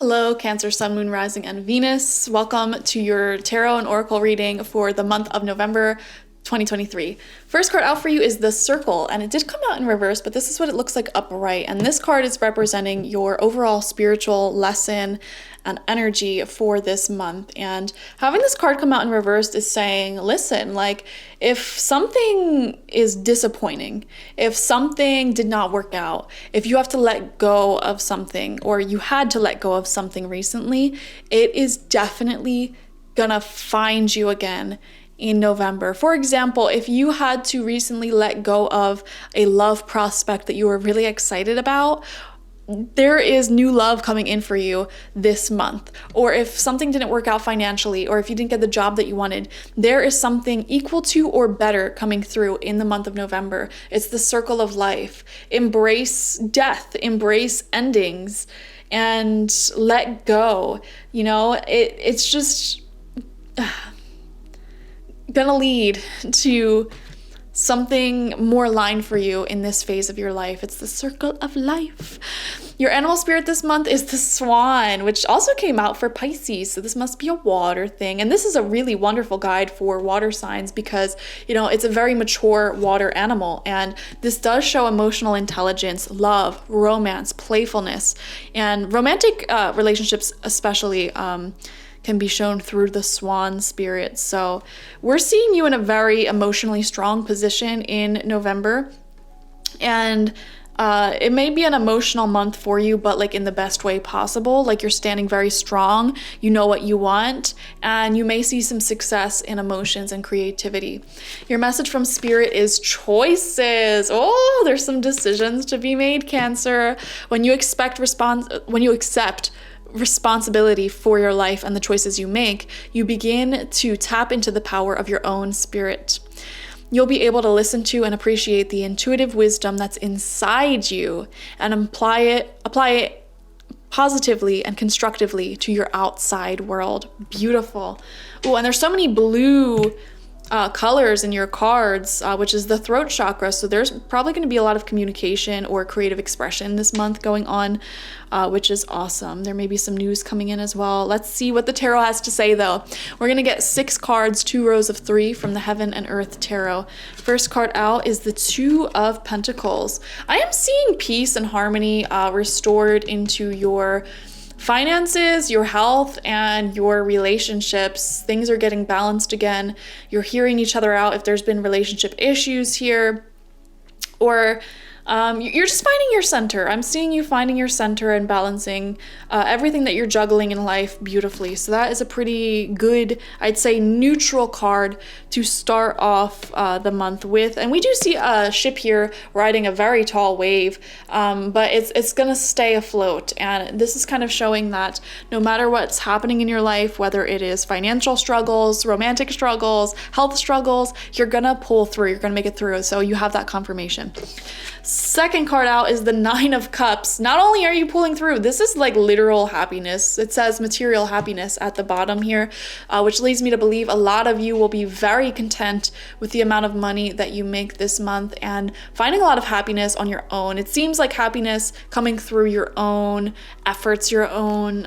Hello, Cancer, Sun, Moon, Rising, and Venus. Welcome to your tarot and oracle reading for the month of November 2023. First card out for you is the Circle, and it did come out in reverse, but this is what it looks like upright. And this card is representing your overall spiritual lesson and energy for this month. And having this card come out in reverse is saying, listen, like if something is disappointing, if something did not work out, if you have to let go of something or you had to let go of something recently, it is definitely gonna find you again in November. For example, if you had to recently let go of a love prospect that you were really excited about, there is new love coming in for you this month. Or if something didn't work out financially, or if you didn't get the job that you wanted, there is something equal to or better coming through in the month of November. It's the circle of life. Embrace death, embrace endings, and let go. You know, it's just gonna lead to something more aligned for you in this phase of your life. It's the circle of life. Your animal spirit this month is the swan, which also came out for Pisces. So this must be a water thing. And this is a really wonderful guide for water signs because, you know, it's a very mature water animal. And this does show emotional intelligence, love, romance, playfulness, and romantic relationships especially can be shown through the swan spirit. So we're seeing you in a very emotionally strong position in November. And it may be an emotional month for you, but like in the best way possible. Like you're standing very strong, you know what you want, and you may see some success in emotions and creativity. Your message from spirit is choices. Oh, there's some decisions to be made, Cancer. When you accept responsibility for your life and the choices you make, you begin to tap into the power of your own spirit. You'll be able to listen to and appreciate the intuitive wisdom that's inside you and apply it positively and constructively to your outside world. Beautiful. Oh, and there's so many blue colors in your cards, which is the throat chakra. So there's probably going to be a lot of communication or creative expression this month going on, which is awesome. There may be some news coming in as well. Let's see what the tarot has to say though. We're going to get 6 cards, 2 rows of 3 from the Heaven and Earth Tarot. First card out is the Two of Pentacles. I am seeing peace and harmony restored into your finances, your health, and your relationships. Things are getting balanced again. You're hearing each other out if there's been relationship issues here, or you're just finding your center. I'm seeing you finding your center and balancing everything that you're juggling in life beautifully. So that is a pretty good, I'd say, neutral card to start off the month with. And we do see a ship here riding a very tall wave, but it's gonna stay afloat. And this is kind of showing that no matter what's happening in your life, whether it is financial struggles, romantic struggles, health struggles, you're gonna pull through, you're gonna make it through. So you have that confirmation. Second card out is the Nine of Cups. Not only are you pulling through, this is like literal happiness. It says material happiness at the bottom here, which leads me to believe a lot of you will be very content with the amount of money that you make this month and finding a lot of happiness on your own. It seems like happiness coming through your own efforts, your own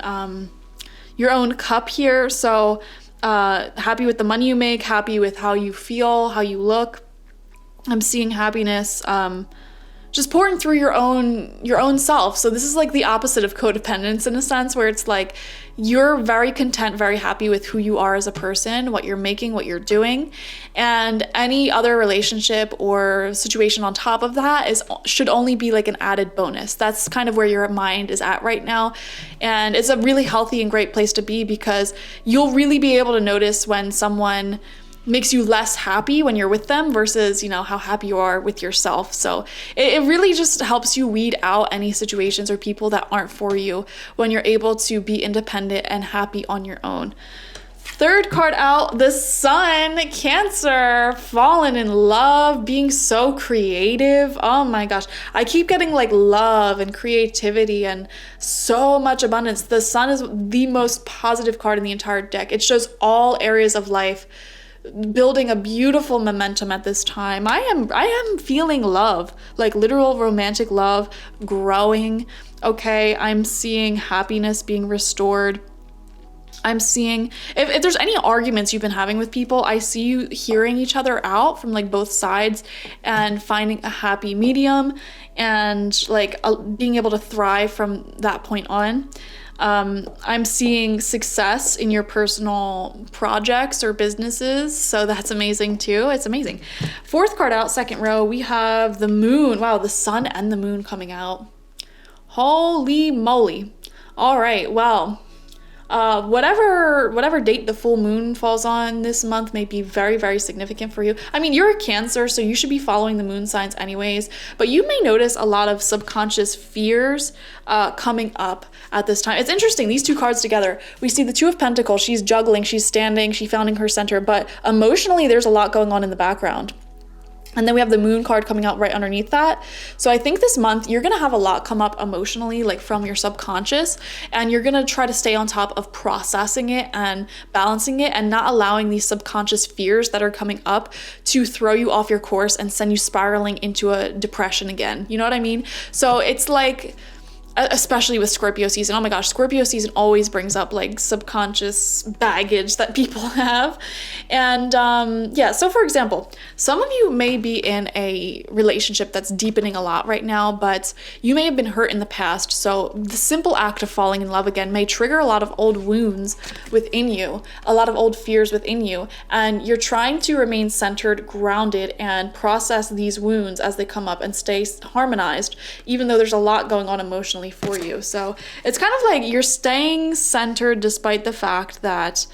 cup here. So happy with the money you make, happy with how you feel, how you look. I'm seeing happiness just pouring through your own self. So this is like the opposite of codependence in a sense, where it's like you're very content, very happy with who you are as a person, what you're making, what you're doing, and any other relationship or situation on top of that should only be like an added bonus. That's kind of where your mind is at right now, and it's a really healthy and great place to be because you'll really be able to notice when someone makes you less happy when you're with them versus, you know, how happy you are with yourself. So it really just helps you weed out any situations or people that aren't for you when you're able to be independent and happy on your own. Third card out, the Sun, Cancer, fallen in love, being so creative. Oh my gosh, I keep getting like love and creativity and so much abundance. The Sun is the most positive card in the entire deck. It shows all areas of life building a beautiful momentum at this time. I am feeling love, like literal romantic love growing. Okay, I'm seeing happiness being restored. I'm seeing, if there's any arguments you've been having with people, I see you hearing each other out from like both sides and finding a happy medium and like being able to thrive from that point on. I'm seeing success in your personal projects or businesses, so that's amazing too. It's amazing. Fourth card out, second row, we have the moon. Wow, the sun and the moon coming out. Holy moly. All right, well, whatever date the full moon falls on this month may be very, very significant for you. I mean, you're a Cancer, so you should be following the moon signs anyways, but you may notice a lot of subconscious fears coming up at this time. It's interesting, these two cards together. We see the Two of Pentacles. She's juggling, she's standing, she's finding her center, but emotionally there's a lot going on in the background. And then we have the moon card coming out right underneath that. So I think this month you're going to have a lot come up emotionally, like from your subconscious, and you're going to try to stay on top of processing it and balancing it and not allowing these subconscious fears that are coming up to throw you off your course and send you spiraling into a depression again. You know what I mean? So it's like, especially with Scorpio season. Oh my gosh, Scorpio season always brings up like subconscious baggage that people have. And yeah, so for example, some of you may be in a relationship that's deepening a lot right now, but you may have been hurt in the past. So the simple act of falling in love again may trigger a lot of old wounds within you, a lot of old fears within you. And you're trying to remain centered, grounded, and process these wounds as they come up and stay harmonized, even though there's a lot going on emotionally for you. So it's kind of like you're staying centered despite the fact that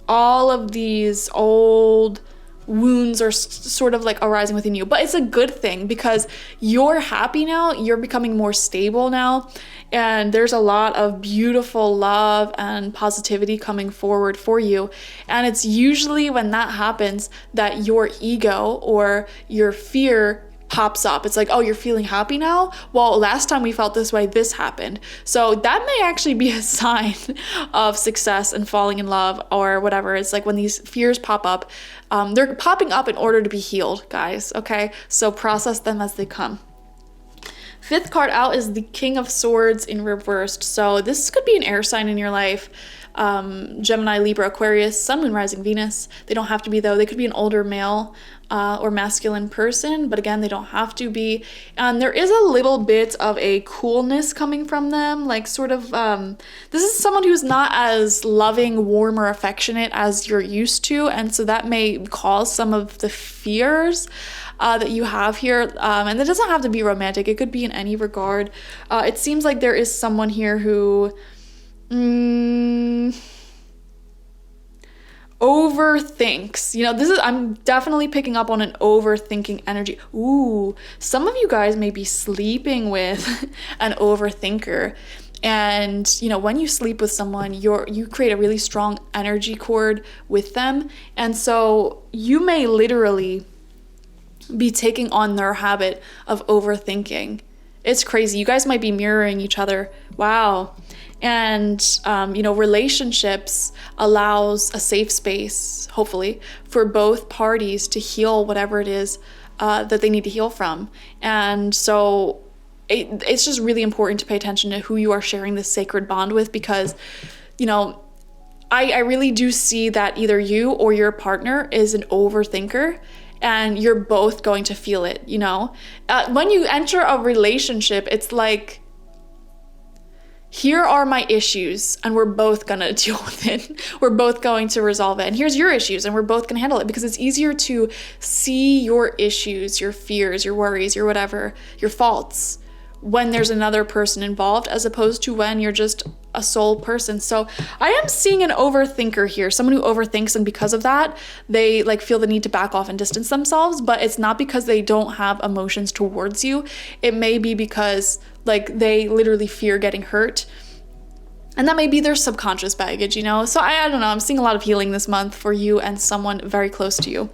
all of these old wounds are sort of like arising within you. But it's a good thing because you're happy now, you're becoming more stable now, and there's a lot of beautiful love and positivity coming forward for you. And it's usually when that happens that your ego or your fear pops up. It's like, oh, you're feeling happy now? Well, last time we felt this way, this happened. So that may actually be a sign of success and falling in love or whatever. It's like when these fears pop up, they're popping up in order to be healed, guys. Okay, so process them as they come. Fifth card out is the King of Swords in reversed. So this could be an air sign in your life. Gemini, Libra, Aquarius, Sun, Moon, Rising, Venus. They don't have to be though. They could be an older male or masculine person, but again, they don't have to be. And there is a little bit of a coolness coming from them, like sort of, this is someone who's not as loving, warm, or affectionate as you're used to, and so that may cause some of the fears that you have here. And it doesn't have to be romantic. It could be in any regard. It seems like there is someone here who overthinks. You know, I'm definitely picking up on an overthinking energy. Ooh, some of you guys may be sleeping with an overthinker. And, you know, when you sleep with someone, you create a really strong energy cord with them. And so you may literally be taking on their habit of overthinking. It's crazy. You guys might be mirroring each other. Wow. And, you know, relationships allows a safe space, hopefully, for both parties to heal whatever it is that they need to heal from. And so it's just really important to pay attention to who you are sharing this sacred bond with, because, you know, I really do see that either you or your partner is an overthinker, and you're both going to feel it, you know? When you enter a relationship, it's like, here are my issues, and we're both gonna deal with it. We're both going to resolve it. And here's your issues, and we're both gonna handle it, because it's easier to see your issues, your fears, your worries, your whatever, your faults, when there's another person involved, as opposed to when you're just a sole person. So I am seeing an overthinker here, someone who overthinks, and because of that, they like feel the need to back off and distance themselves, but it's not because they don't have emotions towards you. It may be because like they literally fear getting hurt. And that may be their subconscious baggage, you know? So I don't know, I'm seeing a lot of healing this month for you and someone very close to you.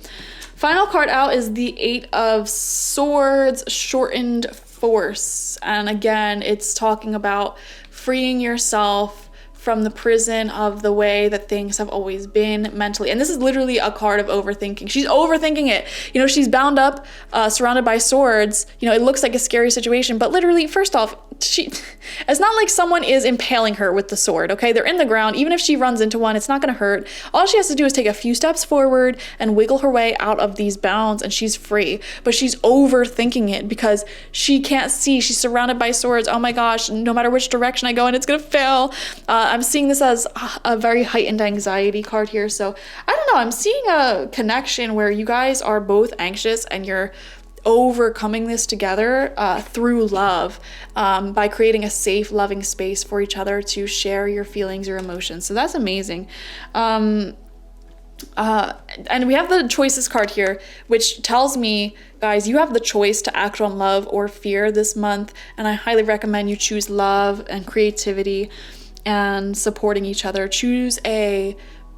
Final card out is the Eight of Swords, shortened force. And again, it's talking about freeing yourself from the prison of the way that things have always been mentally. And this is literally a card of overthinking. She's overthinking it. You know, she's bound up, surrounded by swords. You know, it looks like a scary situation, but literally, first off, it's not like someone is impaling her with the sword, okay? They're in the ground. Even if she runs into one, it's not gonna hurt. All she has to do is take a few steps forward and wiggle her way out of these bounds, and she's free. But she's overthinking it because she can't see. She's surrounded by swords. Oh my gosh, no matter which direction I go in, it's gonna fail. I'm seeing this as a very heightened anxiety card here. So I don't know, I'm seeing a connection where you guys are both anxious and you're overcoming this together through love, by creating a safe, loving space for each other to share your feelings, your emotions. So that's amazing. And we have the choices card here, which tells me, guys, you have the choice to act on love or fear this month. And I highly recommend you choose love and creativity and supporting each other. Choose a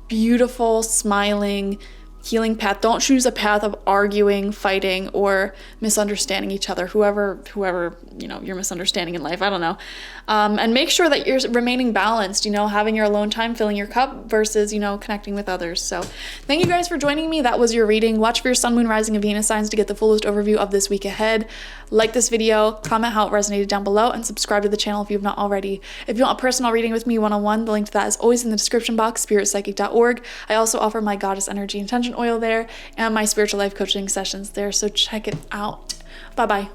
beautiful, smiling, healing path. Don't choose a path of arguing, fighting, or misunderstanding each other, whoever you know you're misunderstanding in life. I don't know. And make sure that you're remaining balanced, you know, having your alone time, filling your cup versus, you know, connecting with others. So thank you guys for joining me. That was your reading. Watch for your sun, moon, rising, and Venus signs to get the fullest overview of this week ahead. Like this video, comment how it resonated down below, and subscribe to the channel if you have not already. If you want a personal reading with me one-on-one, the link to that is always in the description box, spiritpsychic.org. I also offer my goddess energy intention oil there and my spiritual life coaching sessions there, so check it out. Bye-bye.